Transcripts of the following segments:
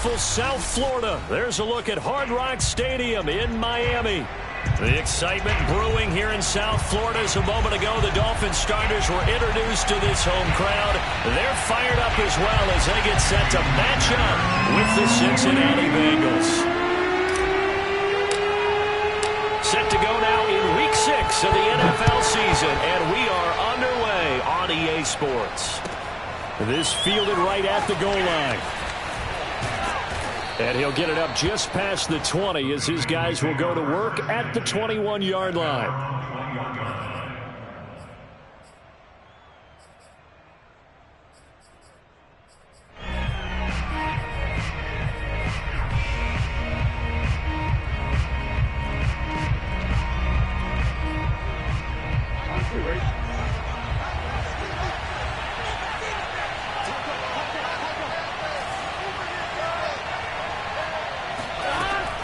beautiful South Florida. There's a look at Hard Rock Stadium in Miami. The excitement brewing here in South Florida. As a moment ago, the Dolphins starters were introduced to this home crowd. They're fired up as well as they get set to match up with the Cincinnati Bengals. Set to go now in Week 6 of the NFL season, and we are underway on EA Sports. This fielded right at the goal line. And he'll get it up just past the 20 as his guys will go to work at the 21-yard line.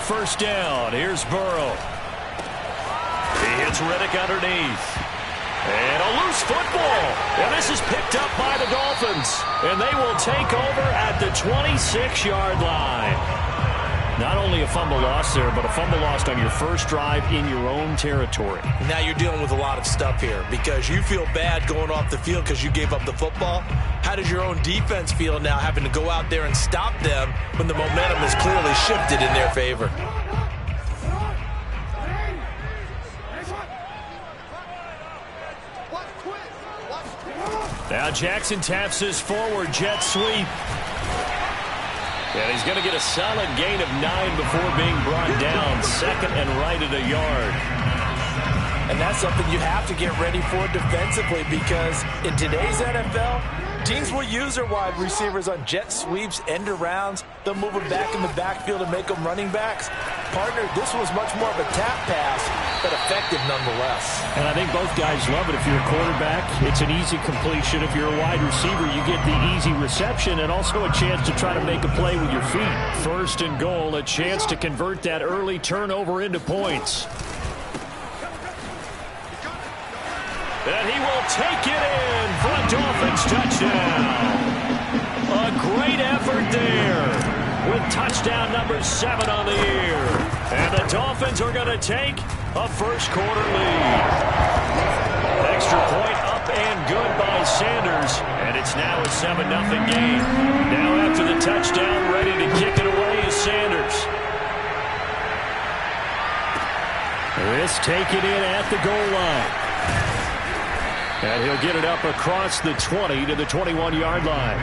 First down. Here's Burrow. He hits Riddick underneath. And a loose football. And this is picked up by the Dolphins. And they will take over at the 26-yard line. Not only a fumble loss there, but a fumble lost on your first drive in your own territory. Now you're dealing with a lot of stuff here because you feel bad going off the field because you gave up the football. How does your own defense feel now having to go out there and stop them when the momentum is clearly shifted in their favor? Now Jackson taps this forward jet sweep. And he's going to get a solid gain of 9 before being brought down. Second and right at a yard. And that's something you have to get ready for defensively because in today's NFL, teams will use their wide receivers on jet sweeps, end arounds. They'll move them back in the backfield and make them running backs. Partner, this was much more of a tap pass, but effective nonetheless. And I think both guys love it. If you're a quarterback, it's an easy completion. If you're a wide receiver, you get the easy reception and also a chance to try to make a play with your feet. First and goal, a chance to convert that early turnover into points. And he will take it in for a Dolphins touchdown. A great effort there with touchdown number 7 on the year. And the Dolphins are going to take a first quarter lead. Extra point up and good by Sanders. And it's now a 7-0 game. Now after the touchdown, ready to kick it away is Sanders. This take it in at the goal line. And he'll get it up across the 20 to the 21-yard line.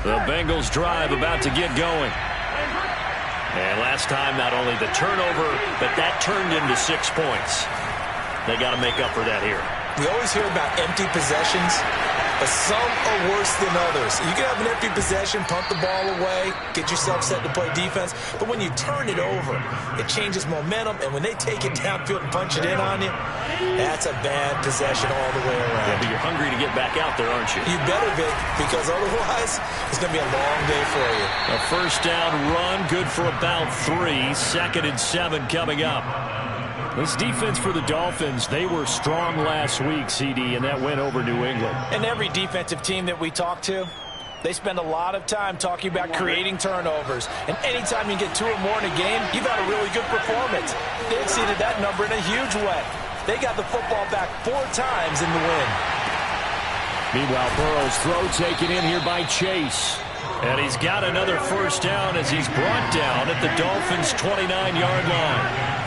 The Bengals drive about to get going. And last time, not only the turnover, but that turned into 6 points. They got to make up for that here. We always hear about empty possessions, but some are worse than others. You can have an empty possession, punt the ball away, get yourself set to play defense, but when you turn it over, it changes momentum, and when they take it downfield and punch it in on you, that's a bad possession all the way around. Yeah, but you're hungry to get back out there, aren't you? You better, Vic, because otherwise it's going to be a long day for you. A first down run, good for about 3. Second and 7 coming up. This defense for the Dolphins, they were strong last week, CD, and that went over New England. And every defensive team that we talk to, they spend a lot of time talking about creating turnovers. And anytime you get 2 or more in a game, you've had a really good performance. They exceeded that number in a huge way. They got the football back 4 times in the win. Meanwhile, Burrow's throw taken in here by Chase. And he's got another first down as he's brought down at the Dolphins' 29-yard line.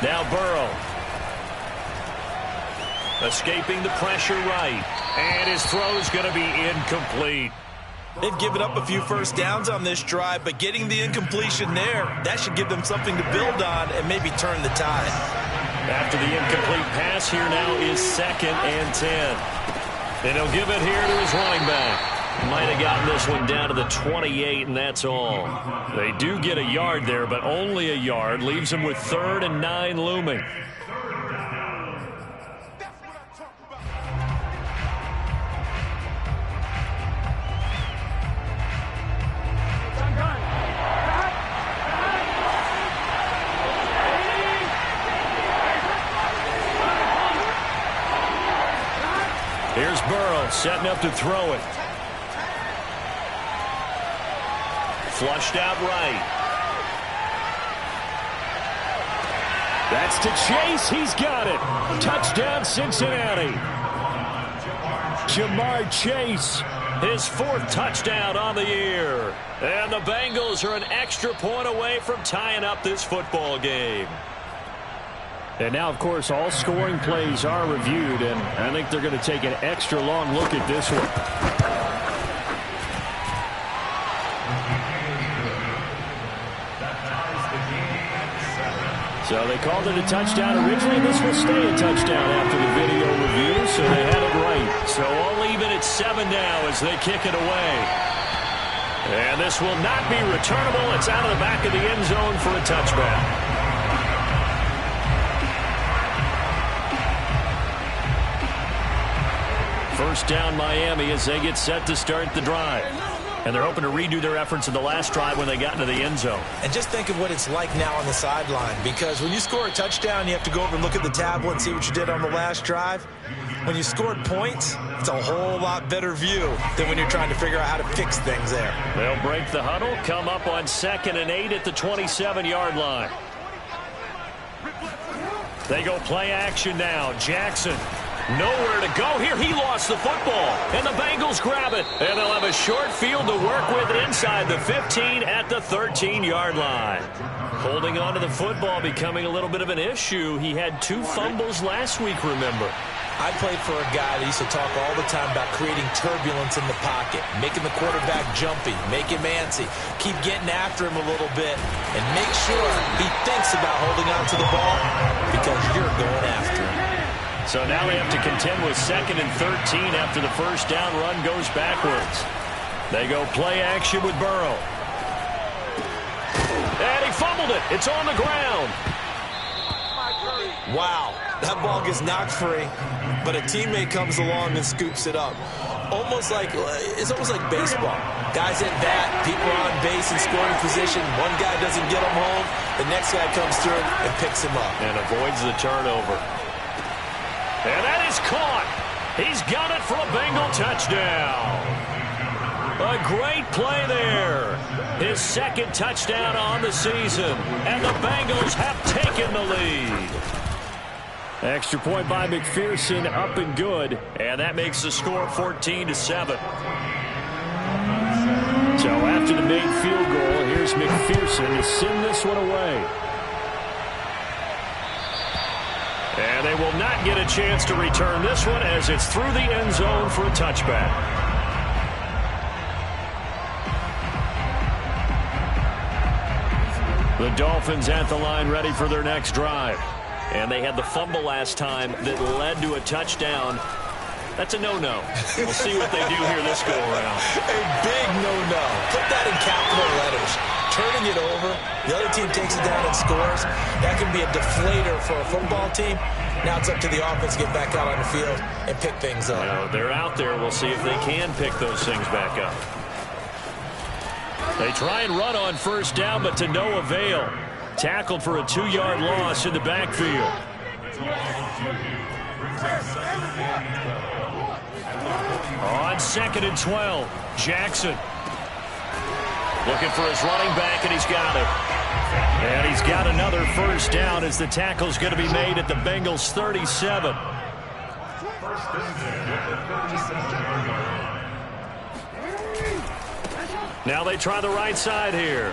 Now Burrow. Escaping the pressure right. And his throw's going to be incomplete. They've given up a few first downs on this drive, but getting the incompletion there, that should give them something to build on and maybe turn the tide. After the incomplete pass, here now is 2nd and 10. And he'll give it here to his running back. Might have gotten this one down to the 28, and that's all. They do get a yard there, but only a yard. Leaves them with 3rd and 9 looming. Burrow setting up to throw it. Flushed out right. That's to Chase. He's got it. Touchdown, Cincinnati. Jamar Chase, his 4th touchdown on the year. And the Bengals are an extra point away from tying up this football game. And now, of course, all scoring plays are reviewed, and I think they're going to take an extra long look at this one. So they called it a touchdown originally. This will stay a touchdown after the video review, so they had it right. So all even at 7 now as they kick it away. And this will not be returnable. It's out of the back of the end zone for a touchback. First down Miami as they get set to start the drive. And they're hoping to redo their efforts in the last drive when they got into the end zone. And just think of what it's like now on the sideline, because when you score a touchdown, you have to go over and look at the tablet and see what you did on the last drive. When you scored points, it's a whole lot better view than when you're trying to figure out how to fix things there. They'll break the huddle, come up on 2nd and 8 at the 27-yard line. They go play action now. Jackson. Nowhere to go here. He lost the football, and the Bengals grab it. And they'll have a short field to work with inside the 15 at the 13-yard line. Holding on to the football becoming a little bit of an issue. He had 2 fumbles last week, remember. I played for a guy that used to talk all the time about creating turbulence in the pocket, making the quarterback jumpy, make him antsy, keep getting after him a little bit, and make sure he thinks about holding on to the ball because you're going after him. So now they have to contend with 2nd and 13 after the first down run goes backwards. They go play action with Burrow. And he fumbled it. It's on the ground. Wow, that ball gets knocked free, but a teammate comes along and scoops it up. It's almost like baseball. Guys at bat, people are on base in scoring position. One guy doesn't get him home. The next guy comes through and picks him up. And avoids the turnover. And that is caught. He's got it for a Bengal touchdown. A great play there. His 2nd touchdown on the season. And the Bengals have taken the lead. Extra point by McPherson, up and good. And that makes the score 14-7. So after the made field goal, here's McPherson to send this one away. And they will not get a chance to return this one as it's through the end zone for a touchback. The Dolphins at the line ready for their next drive. And they had the fumble last time that led to a touchdown. That's a no-no. We'll see what they do here this go-around. A big no-no. Put that in capital letters. Turning it over, the other team takes it down and scores. That can be a deflator for a football team. Now it's up to the offense to get back out on the field and pick things up. Well, they're out there. We'll see if they can pick those things back up. They try and run on first down, but to no avail. Tackled for a 2-yard loss in the backfield. On 2nd and 12, Jackson. Looking for his running back, and he's got it. And he's got another first down as the tackle's going to be made at the Bengals' 37. Now they try the right side here.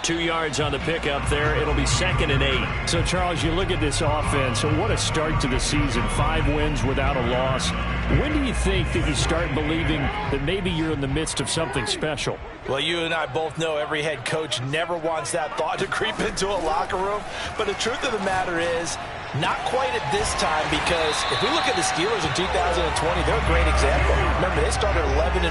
2 yards on the pickup there. It'll be 2nd and 8. So, Charles, you look at this offense. So what a start to the season. 5 wins without a loss. When do you think that you start believing that maybe you're in the midst of something special? Well, you and I both know every head coach never wants that thought to creep into a locker room. But the truth of the matter is, not quite at this time, because if we look at the Steelers in 2020, they're a great example. Remember, they started 11-0,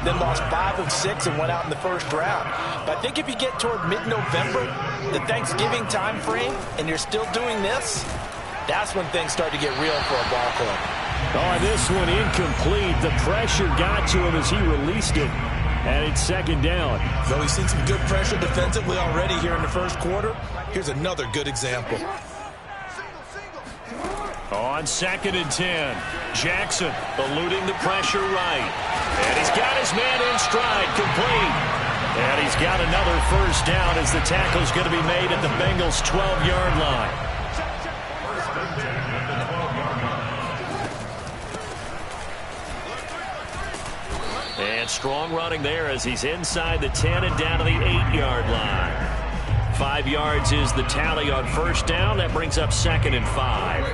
then lost 5 of 6 and went out in the first round. But I think if you get toward mid-November, the Thanksgiving time frame, and you're still doing this, that's when things start to get real for a ball club. Oh, this one incomplete. The pressure got to him as he released it. And it's 2nd down. Though we've seen some good pressure defensively already here in the first quarter, here's another good example. On 2nd and 10, Jackson eluding the pressure right. And he's got his man in stride, complete. And he's got another first down as the tackle's going to be made at the Bengals' 12-yard line. And strong running there as he's inside the 10 and down to the 8-yard line. 5 yards is the tally on first down. That brings up 2nd and 5.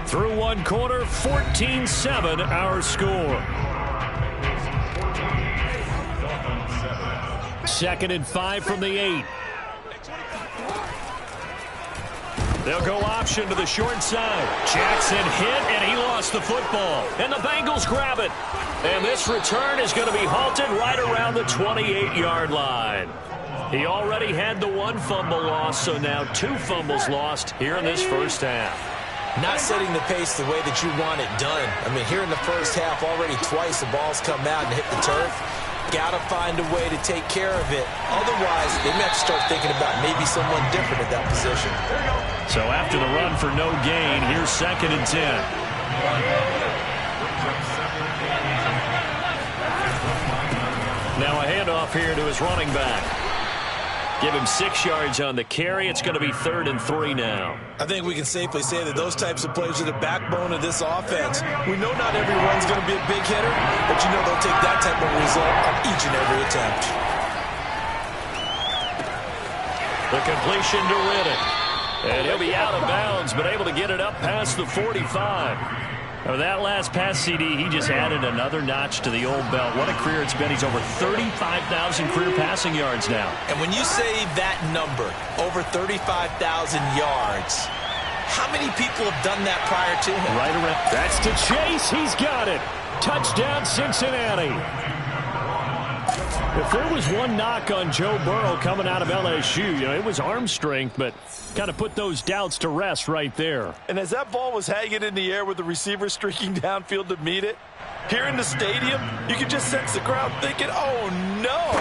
Through one quarter, 14-7 our score. 2nd and 5 from the 8. They'll go option to the short side. Jackson hit, and he lost the football. And the Bengals grab it. And this return is going to be halted right around the 28-yard line. He already had the one fumble loss, so now 2 fumbles lost here in this first half. Not setting the pace the way that you want it done. I mean, here in the first half, already twice the ball's come out and hit the turf. Got to find a way to take care of it. Otherwise, they may have to start thinking about maybe someone different at that position. So after the run for no gain, here's 2nd and 10. Now a handoff here to his running back. Give him 6 yards on the carry. It's going to be 3rd and 3 now. I think we can safely say that those types of plays are the backbone of this offense. We know not every run's going to be a big hitter, but you know they'll take that type of result on each and every attempt. The completion to Riddick. And he'll be out of bounds, but able to get it up past the 45. Now, that last pass CD, he just added another notch to the old belt. What a career it's been. He's over 35,000 career passing yards now. And when you say that number, over 35,000 yards, how many people have done that prior to him? Right around. That's to Chase. He's got it. Touchdown, Cincinnati. If there was one knock on Joe Burrow coming out of LSU, it was arm strength, but kind of put those doubts to rest right there. And as that ball was hanging in the air with the receiver streaking downfield to meet it, here in the stadium, you could just sense the crowd thinking, oh, no.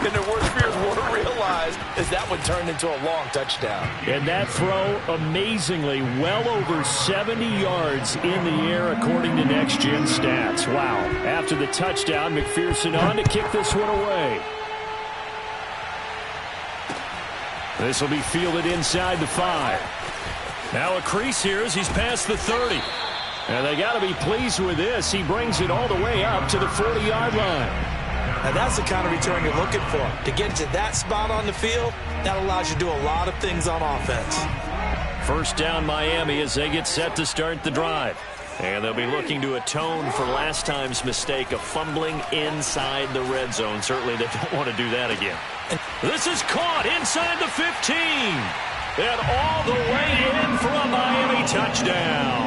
And their worst fears were realized as that one turned into a long touchdown. And that throw, amazingly, well over 70 yards in the air, according to Next Gen Stats. Wow. After the touchdown, McPherson on to kick this one away. This will be fielded inside the 5. Now a crease here as he's past the 30. And they got to be pleased with this. He brings it all the way up to the 40-yard line. Now that's the kind of return you're looking for. To get to that spot on the field, that allows you to do a lot of things on offense. First down Miami as they get set to start the drive. And they'll be looking to atone for last time's mistake of fumbling inside the red zone. Certainly they don't want to do that again. This is caught inside the 15. And all the way in for a Miami touchdown.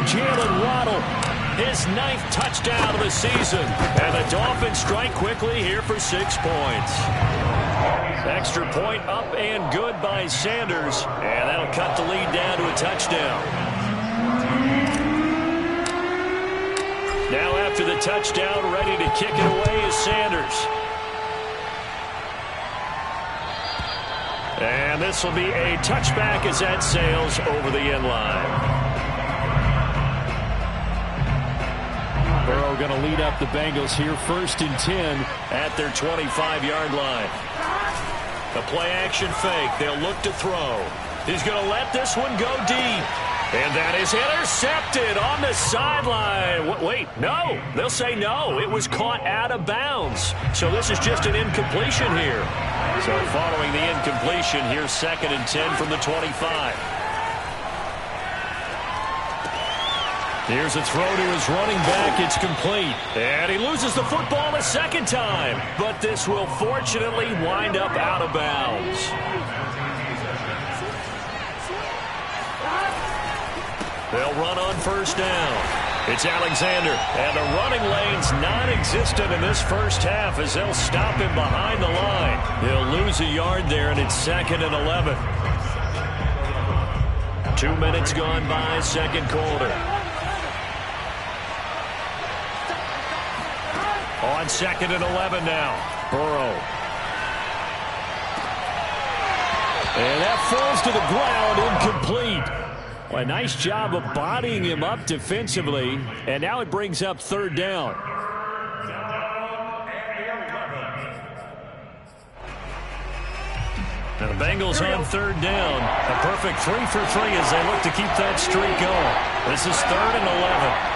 Jalen Waddle, his 9th touchdown of the season. And the Dolphins strike quickly here for 6 points. Extra point up and good by Sanders. And that'll cut the lead down to a touchdown. Now after the touchdown, ready to kick it away is Sanders. And this will be a touchback as that sails over the end line. Burrow going to lead up the Bengals here, 1st and 10 at their 25-yard line. A play-action fake. They'll look to throw. He's going to let this one go deep. And that is intercepted on the sideline. Wait, no. They'll say no. It was caught out of bounds. So this is just an incompletion here. So following the incompletion, here's 2nd and 10 from the 25. Here's a throw to his running back. It's complete. And he loses the football a second time. But this will fortunately wind up out of bounds. They'll run on first down. It's Alexander. And the running lane's non-existent in this first half as they'll stop him behind the line. They'll lose a yard there, and it's 2nd and 11. 2 minutes gone by, second quarter. On 2nd and 11 now. Burrow. And that falls to the ground, incomplete. Well, a nice job of bodying him up defensively. And now it brings up third down. Now the Bengals on third down. A perfect 3 for 3 as they look to keep that streak going. This is 3rd and 11.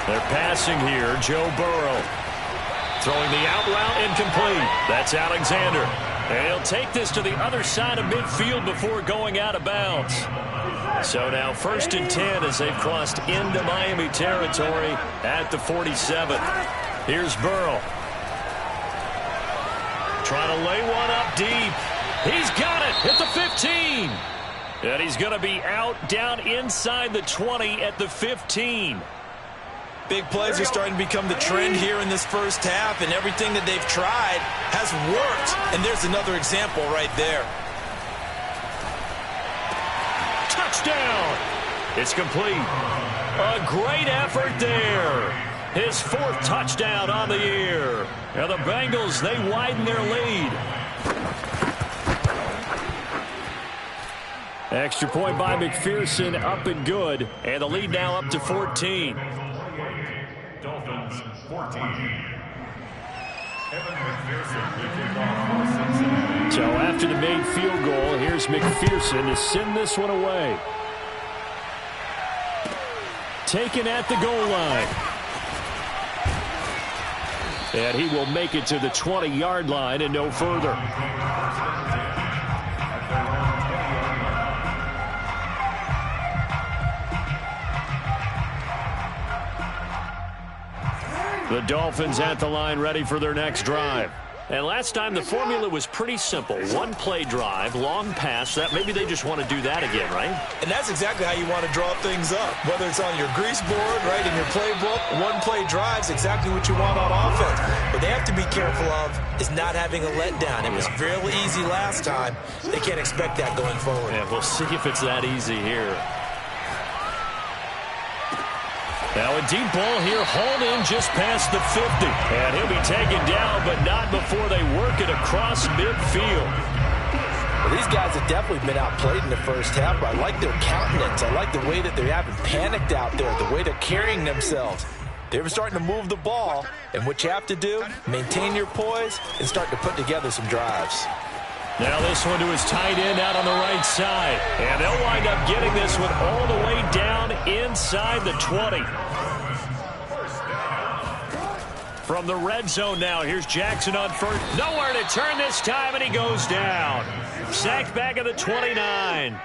They're passing here. Joe Burrow. Throwing the out route incomplete. That's Alexander. And he'll take this to the other side of midfield before going out of bounds. So now 1st and 10 as they've crossed into Miami territory at the 47. Here's Burrow. Trying to lay one up deep. He's got it at the 15. And he's going to be out down inside the 20 at the 15. Big plays are starting to become the trend here in this first half, and everything that they've tried has worked. And there's another example right there. Touchdown! It's complete. A great effort there. His 4th touchdown on the year. And the Bengals, they widen their lead. Extra point by McPherson, up and good. And the lead now up to 14. Dolphins 14. So after the made field goal, here's McPherson to send this one away. Taken at the goal line. And he will make it to the 20-yard line and no further. The Dolphins at the line ready for their next drive. And last time the formula was pretty simple. 1-play drive, long pass. That maybe they just want to do that again, right? And that's exactly how you want to draw things up. Whether it's on your grease board, right, in your playbook, 1-play drive's exactly what you want on offense. What they have to be careful of is not having a letdown. It was fairly easy last time. They can't expect that going forward. Yeah, we'll see if it's that easy here. Now a deep ball here, hauled in just past the 50. And he'll be taken down, but not before they work it across midfield. Well, these guys have definitely been outplayed in the first half, but I like their countenance. I like the way that they haven't panicked out there, the way they're carrying themselves. They're starting to move the ball, and what you have to do, maintain your poise and start to put together some drives. Now this one to his tight end out on the right side. And they'll wind up getting this one all the way down inside the 20. From the red zone now, here's Jackson on first. Nowhere to turn this time, and he goes down. Sacked back at the 29.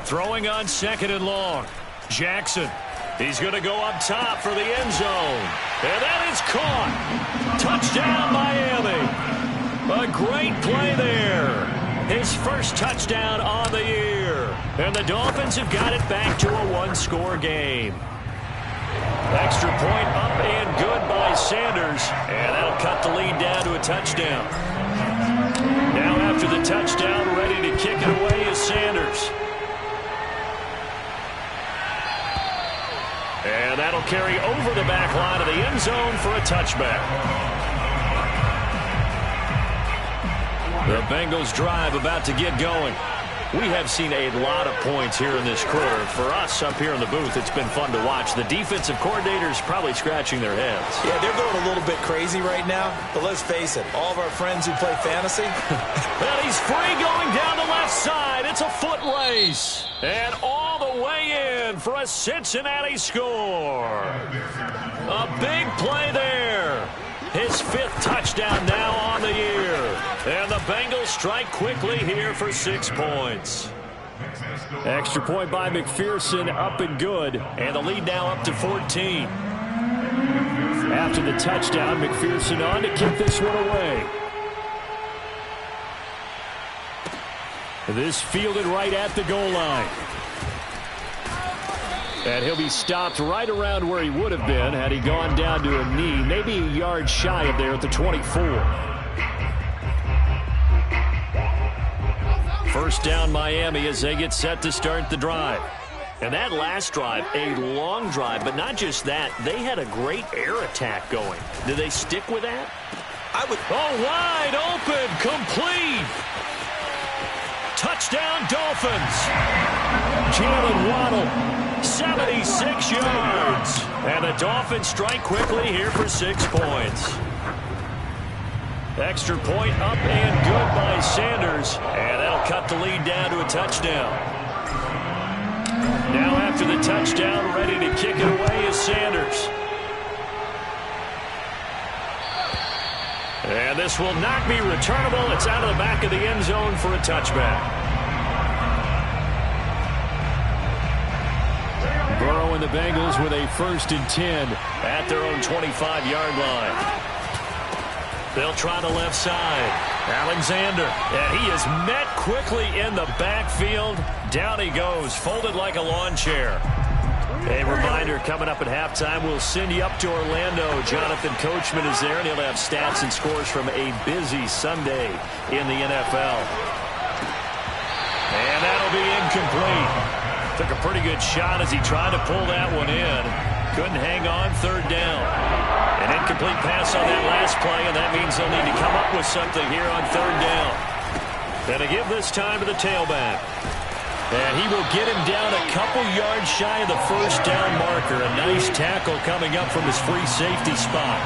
Throwing on 2nd and long. Jackson. He's going to go up top for the end zone. And that is caught. Touchdown, Miami. A great play there. His first touchdown on the year. And the Dolphins have got it back to a 1-score game. Extra point up and good by Sanders. And that'll cut the lead down to a touchdown. Now after the touchdown, ready to kick it away is Sanders. And that'll carry over the back line of the end zone for a touchback. The Bengals drive about to get going. We have seen a lot of points here in this quarter. For us up here in the booth, it's been fun to watch. The defensive coordinators probably scratching their heads. Yeah, they're going a little bit crazy right now. But let's face it, all of our friends who play fantasy. And he's free going down the left side. It's a foot race. And all the way in for a Cincinnati score. A big play there. His 5th touchdown now on the year. And the Bengals strike quickly here for 6 points. Extra point by McPherson, up and good. And the lead now up to 14. After the touchdown, McPherson on to kick this one away. This fielded right at the goal line. And he'll be stopped right around where he would have been had he gone down to a knee, maybe a yard shy of there at the 24. First down Miami as they get set to start the drive. And that last drive, a long drive, but not just that, they had a great air attack going. Do they stick with that? Wide open, complete. Touchdown, Dolphins. Jalen Waddle, 76 yards. And the Dolphins strike quickly here for 6 points. Extra point up and good by Sanders. And that'll cut the lead down to a touchdown. Now after the touchdown, ready to kick it away is Sanders. And this will not be returnable. It's out of the back of the end zone for a touchback. Burrow and the Bengals with a 1st and 10 at their own 25-yard line. They'll try the left side. Alexander, and he is met quickly in the backfield. Down he goes, folded like a lawn chair. A reminder, coming up at halftime, we'll send you up to Orlando. Jonathan Coachman is there, and he'll have stats and scores from a busy Sunday in the NFL. And that'll be incomplete. Took a pretty good shot as he tried to pull that one in. Couldn't hang on, 3rd down. An incomplete pass on that last play, and that means they'll need to come up with something here on 3rd down. And to give this time to the tailback. And he will get him down a couple yards shy of the 1st down marker. A nice tackle coming up from his free safety spot.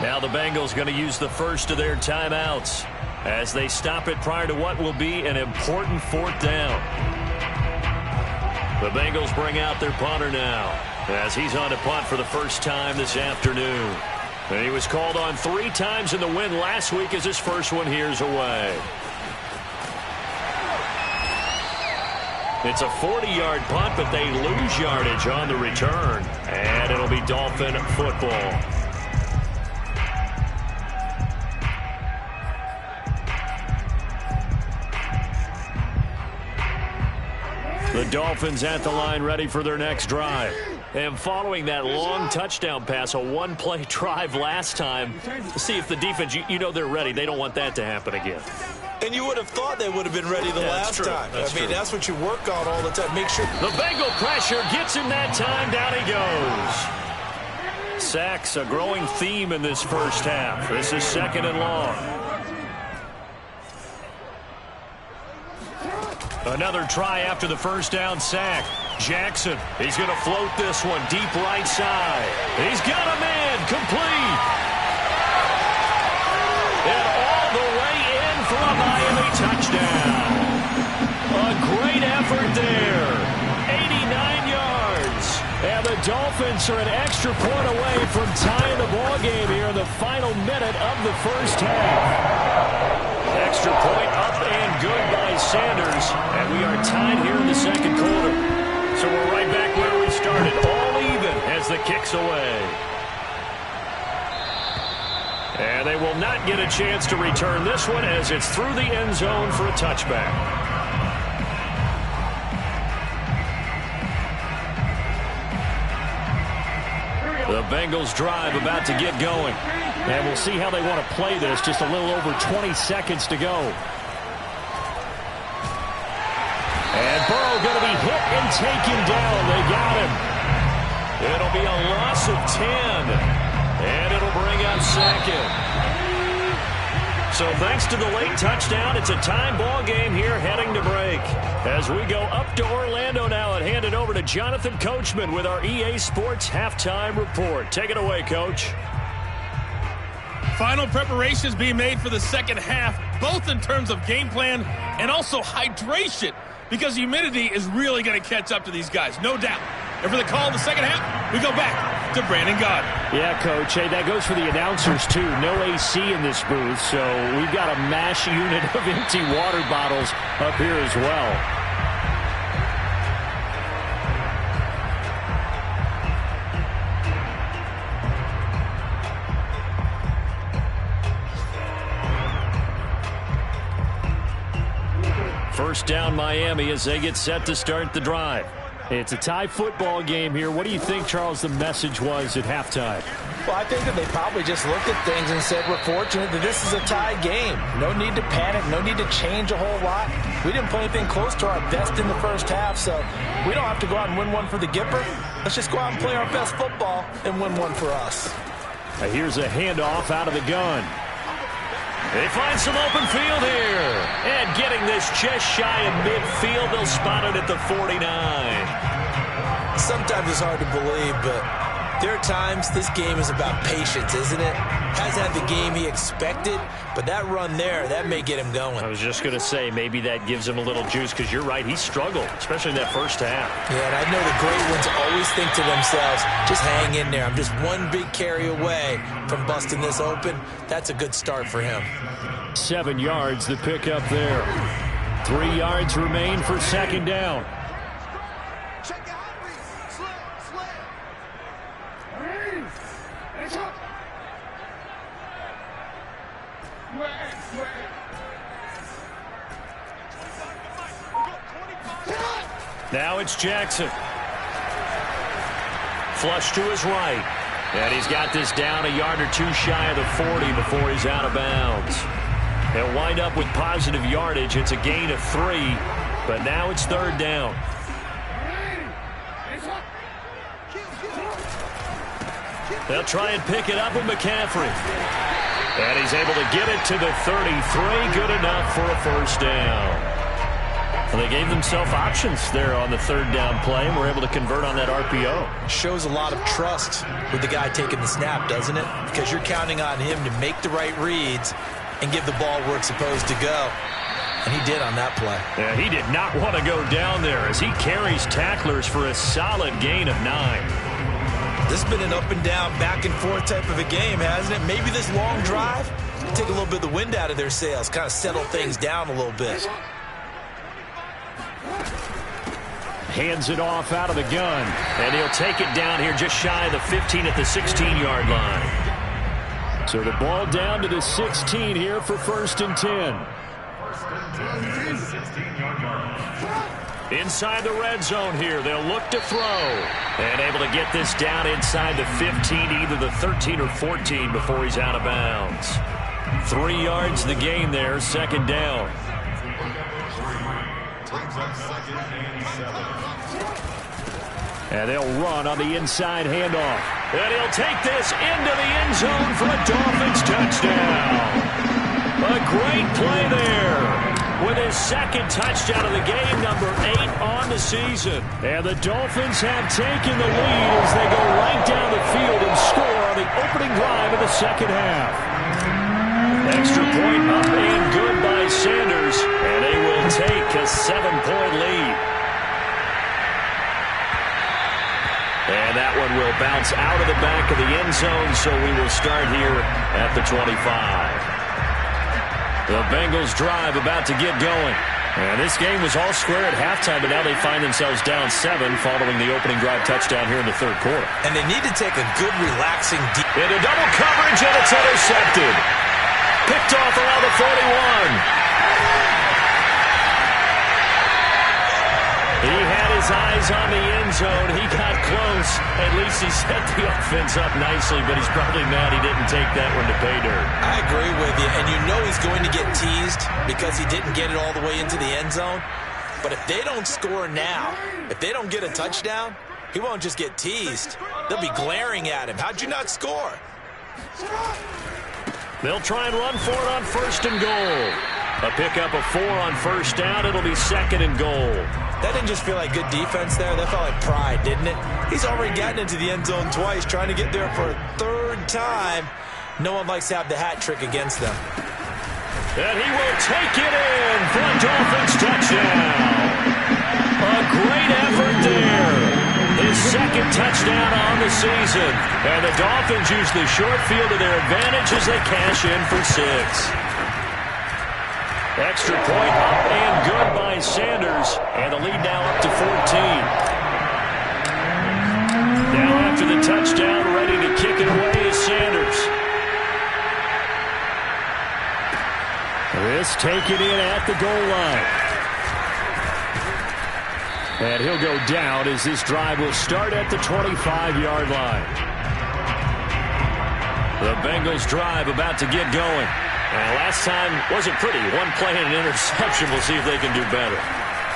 Now the Bengals going to use the first of their timeouts as they stop it prior to what will be an important 4th down. The Bengals bring out their punter now as he's on to punt for the first time this afternoon. And he was called on 3 times in the win last week as his first one here's away. It's a 40-yard punt, but they lose yardage on the return. And it'll be Dolphin football. The Dolphins at the line ready for their next drive. And following that long touchdown pass, a 1-play drive last time, see if the defense, you know they're ready. They don't want that to happen again. And you would have thought they would have been ready the last time. That's what you work on all the time. Make sure. The Bengal pressure gets him that time. Down he goes. Sacks, a growing theme in this first half. This is 2nd and long. Another try after the first down sack. Jackson, he's going to float this one deep right side. He's got a man, complete. And all the way in for a Miami touchdown. A great effort there. 89 yards. And the Dolphins are an extra point away from tying the ball game here in the final minute of the first half. Extra point up and good by Sanders. And we are tied here in the 2nd quarter. So we're right back where we started. All even as the kick's away. And they will not get a chance to return this one as it's through the end zone for a touchback. The Bengals drive about to get going. And we'll see how they want to play this. Just a little over 20 seconds to go. And Burrow going to be hit and taken down. They got him. It'll be a loss of 10. And it'll bring up 2nd. So thanks to the late touchdown, it's a time ball game here heading to break. As we go up to Orlando now and hand it over to Jonathan Coachman with our EA Sports Halftime Report. Take it away, Coach. Final preparations being made for the 2nd half, both in terms of game plan and also hydration, because humidity is really going to catch up to these guys, no doubt. And for the call in the 2nd half, we go back to Brandon Gaudin. Yeah, Coach. Hey, that goes for the announcers, too. No AC in this booth, so we've got a mash unit of empty water bottles up here as well. First down Miami as they get set to start the drive. It's a tie football game here. What do you think, Charles, the message was at halftime? Well, I think that they probably just looked at things and said, we're fortunate that this is a tie game. No need to panic. No need to change a whole lot. We didn't play anything close to our best in the first half, so we don't have to go out and win one for the Gipper. Let's just go out and play our best football and win one for us. Here's a handoff out of the gun. They find some open field here. And getting this just shy of midfield, they'll spot it at the 49. Sometimes it's hard to believe, but there are times this game is about patience, isn't it? Hasn't had the game he expected, but that run there, that may get him going. I was just going to say, maybe that gives him a little juice, because you're right, he struggled, especially in that first half. Yeah, and I know the great ones always think to themselves, just hang in there. I'm just one big carry away from busting this open. That's a good start for him. 7 yards, the pickup there. 3 yards remain for second down. Now it's Jackson. Flush to his right. And he's got this down a yard or two shy of the 40 before he's out of bounds. He'll wind up with positive yardage. It's a gain of 3, but now it's third down. They'll try and pick it up with McCaffrey. And he's able to get it to the 33. Good enough for a first down. Well, they gave themselves options there on the third down play, and were able to convert on that RPO. Shows a lot of trust with the guy taking the snap, doesn't it? Because you're counting on him to make the right reads and give the ball where it's supposed to go. And he did on that play. Yeah, he did not want to go down there as he carries tacklers for a solid gain of 9. This has been an up and down, back and forth type of a game, hasn't it? Maybe this long drive take a little bit of the wind out of their sails, kind of settle things down a little bit. Hands it off out of the gun, and he'll take it down here just shy of the 15 at the 16-yard line. So the ball down to the 16 here for first and 10. Inside the red zone here, they'll look to throw. And able to get this down inside the 15, either the 13 or 14 before he's out of bounds. 3 yards the gain there, second down. And they'll run on the inside handoff. And he'll take this into the end zone for a Dolphins touchdown. A great play there with his second touchdown of the game, number 8 on the season. And the Dolphins have taken the lead as they go right down the field and score on the opening drive of the second half. Extra point up and good by Sanders, and they will take a 7-point lead. And that one will bounce out of the back of the end zone, so we will start here at the 25. The Bengals drive about to get going. And this game was all square at halftime, but now they find themselves down 7 following the opening drive touchdown here in the third quarter. And they need to take a good, relaxing deep. Into double coverage, and it's intercepted. Picked off around the 41. He had his eyes on the end zone. He got close. At least he set the offense up nicely, but he's probably mad he didn't take that one to pay dirt. I agree with you, and you know he's going to get teased because he didn't get it all the way into the end zone. But if they don't score now, if they don't get a touchdown, he won't just get teased. They'll be glaring at him. How'd you not score? They'll try and run for it on first and goal. A pickup of 4 on first down. It'll be second and goal. That didn't just feel like good defense there. That felt like pride, didn't it? He's already gotten into the end zone twice, trying to get there for a third time. No one likes to have the hat trick against them. And he will take it in for a Dolphins touchdown. A great effort there. His second touchdown on the season. And the Dolphins use the short field to their advantage as they cash in for 6. Extra point up and good by Sanders. And the lead now up to 14. Now after the touchdown, ready to kick it away is Sanders. This taken in at the goal line. And he'll go down as this drive will start at the 25-yard line. The Bengals drive about to get going. And last time wasn't pretty. One play and an interception. We'll see if they can do better.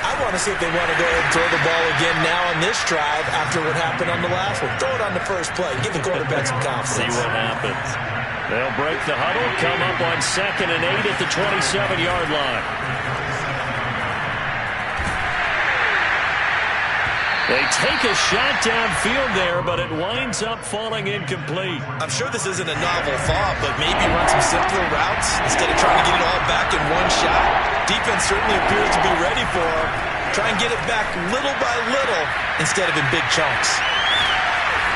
I want to see if they want to go ahead and throw the ball again now on this drive after what happened on the last one. Throw it on the first play. Give the quarterback some confidence. See what happens. They'll break the huddle, come up on 2nd and 8 at the 27-yard line. They take a shot downfield there, but it winds up falling incomplete. I'm sure this isn't a novel thought, but maybe run some simpler routes instead of trying to get it all back in one shot. Defense certainly appears to be ready for him. Try and get it back little by little instead of in big chunks.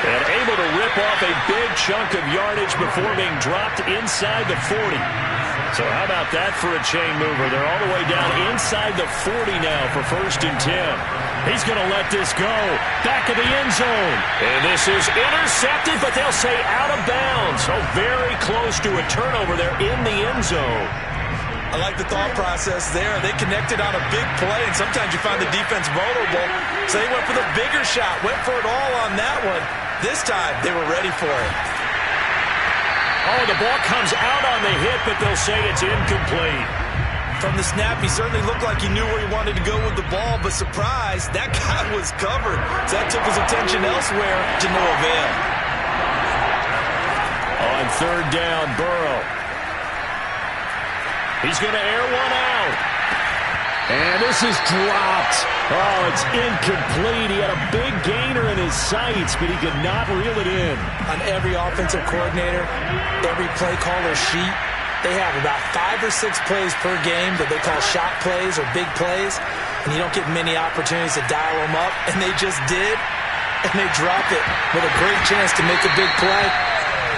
And able to rip off a big chunk of yardage before being dropped inside the 40. So how about that for a chain mover? They're all the way down inside the 40 now for 1st and 10. He's going to let this go. Back of the end zone. And this is intercepted, but they'll say out of bounds. So very close to a turnover there in the end zone. I like the thought process there. They connected on a big play, and sometimes you find the defense vulnerable. So they went for the bigger shot, went for it all on that one. This time, they were ready for it. Oh, the ball comes out on the hit, but they'll say it's incomplete. From the snap, he certainly looked like he knew where he wanted to go with the ball, but surprise, that guy was covered. So that took his attention elsewhere to no avail. On 3rd down, Burrow. He's going to air one out. And this is dropped. Oh, it's incomplete. He had a big gainer in his sights, but he could not reel it in. On every offensive coordinator, every play caller sheet, they have about 5 or 6 plays per game that they call shot plays or big plays, and you don't get many opportunities to dial them up, and they just did, and they drop it with a great chance to make a big play.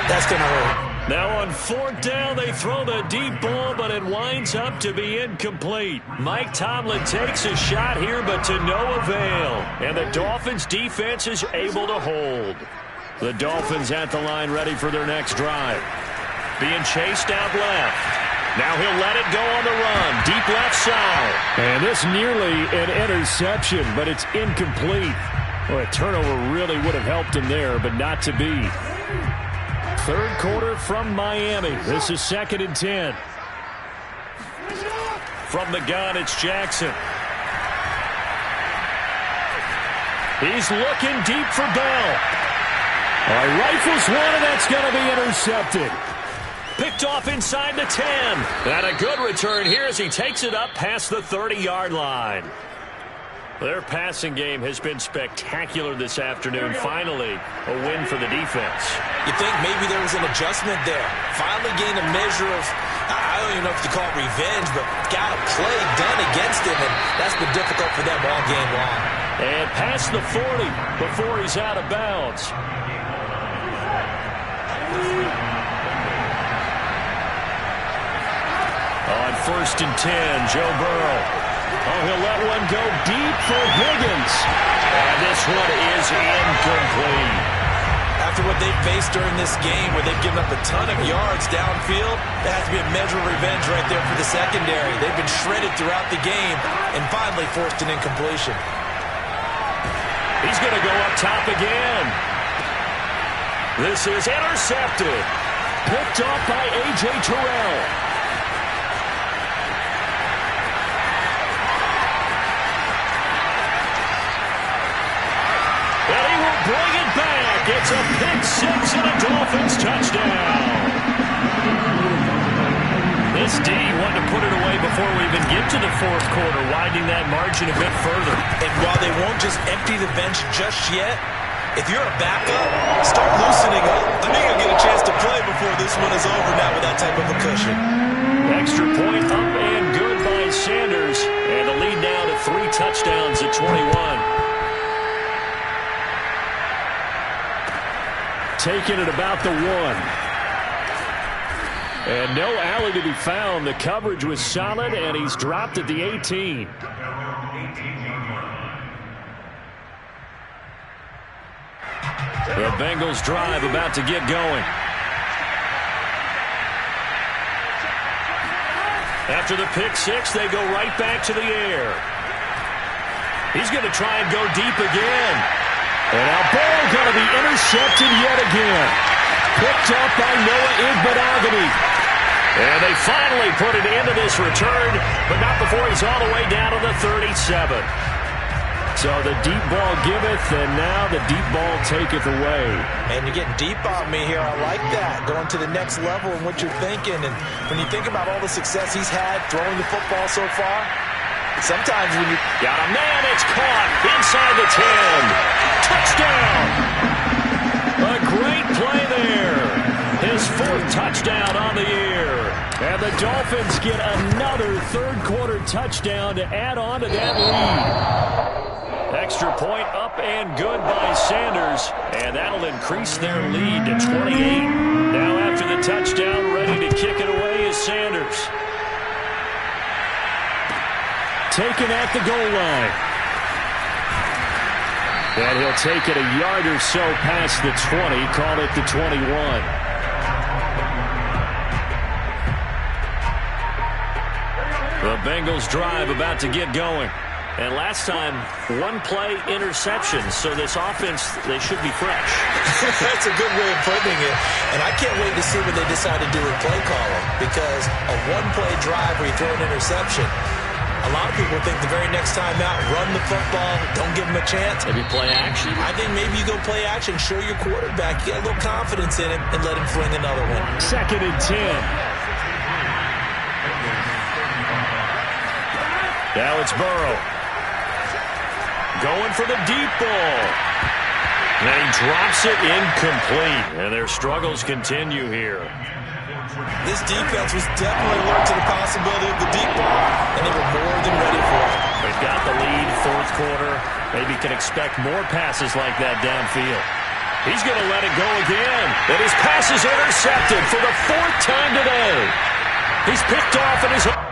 That's going to hurt. Now on 4th down, they throw the deep ball, but it winds up to be incomplete. Mike Tomlin takes a shot here, but to no avail. And the Dolphins' defense is able to hold. The Dolphins at the line ready for their next drive. Being chased out left. Now he'll let it go on the run. Deep left side. And this nearly an interception, but it's incomplete. Well, a turnover really would have helped him there, but not to be. 3rd quarter from Miami. This is 2nd and 10. From the gun, it's Jackson. He's looking deep for Bell. Rifles one, and that's going to be intercepted. Picked off inside the 10. And a good return here as he takes it up past the 30-yard line. Their passing game has been spectacular this afternoon. Finally, a win for the defense. You think maybe there was an adjustment there. Finally gained a measure of, I don't even know if you call it revenge, but got a play done against him, and that's been difficult for them all game long. And past the 40 before he's out of bounds. On 1st and 10, Joe Burrow. Oh, he'll let one go deep for Higgins. And this one is incomplete. After what they've faced during this game where they've given up a ton of yards downfield, that has to be a measure of revenge right there for the secondary. They've been shredded throughout the game and finally forced an incompletion. He's going to go up top again. This is intercepted. Picked off by A.J. Terrell. Bring it back. It's a pick 6 and a Dolphins touchdown. This D wanted to put it away before we even get to the 4th quarter, widening that margin a bit further. And while they won't just empty the bench just yet, if you're a backup, start loosening up. I think you'll get a chance to play before this one is over now with that type of a cushion. Extra point up and good by Sanders. And the lead now to 3 touchdowns at 21. Taking it about the 1. And no alley to be found. The coverage was solid, and he's dropped at the 18. The Bengals drive about to get going. After the pick 6, they go right back to the air. He's going to try and go deep again. And now ball going to be intercepted yet again. Picked up by Noah Igbenogany. And they finally put it into this return, but not before he's all the way down to the 37. So the deep ball giveth, and now the deep ball taketh away. And you're getting deep on me here. I like that. Going to the next level in what you're thinking. And when you think about all the success he's had throwing the football so far, sometimes when you... Got a man, it's caught inside the 10. Touchdown! A great play there. His 4th touchdown on the year. And the Dolphins get another third-quarter touchdown to add on to that lead. Extra point up and good by Sanders. And that'll increase their lead to 28. Now after the touchdown, ready to kick it away is Sanders. Taken at the goal line. And he'll take it a yard or so past the 20. Call it the 21. The Bengals drive about to get going. And last time, 1-play interception. So this offense, they should be fresh. That's a good way of putting it. And I can't wait to see what they decide to do with play calling. Because a 1-play drive where you throw an interception, a lot of people think the very next time out, run the football, don't give him a chance. Maybe play action? I think maybe you go play action, show your quarterback, get a little confidence in him, and let him fling another one. 2nd and 10. Now it's Burrow. Going for the deep ball. And he drops it incomplete. And their struggles continue here. This defense was definitely alert to the possibility of the deep ball, and they were more than ready for it. They've got the lead, 4th quarter. Maybe can expect more passes like that downfield. He's going to let it go again. And his pass is intercepted for the 4th time today. He's picked off at his...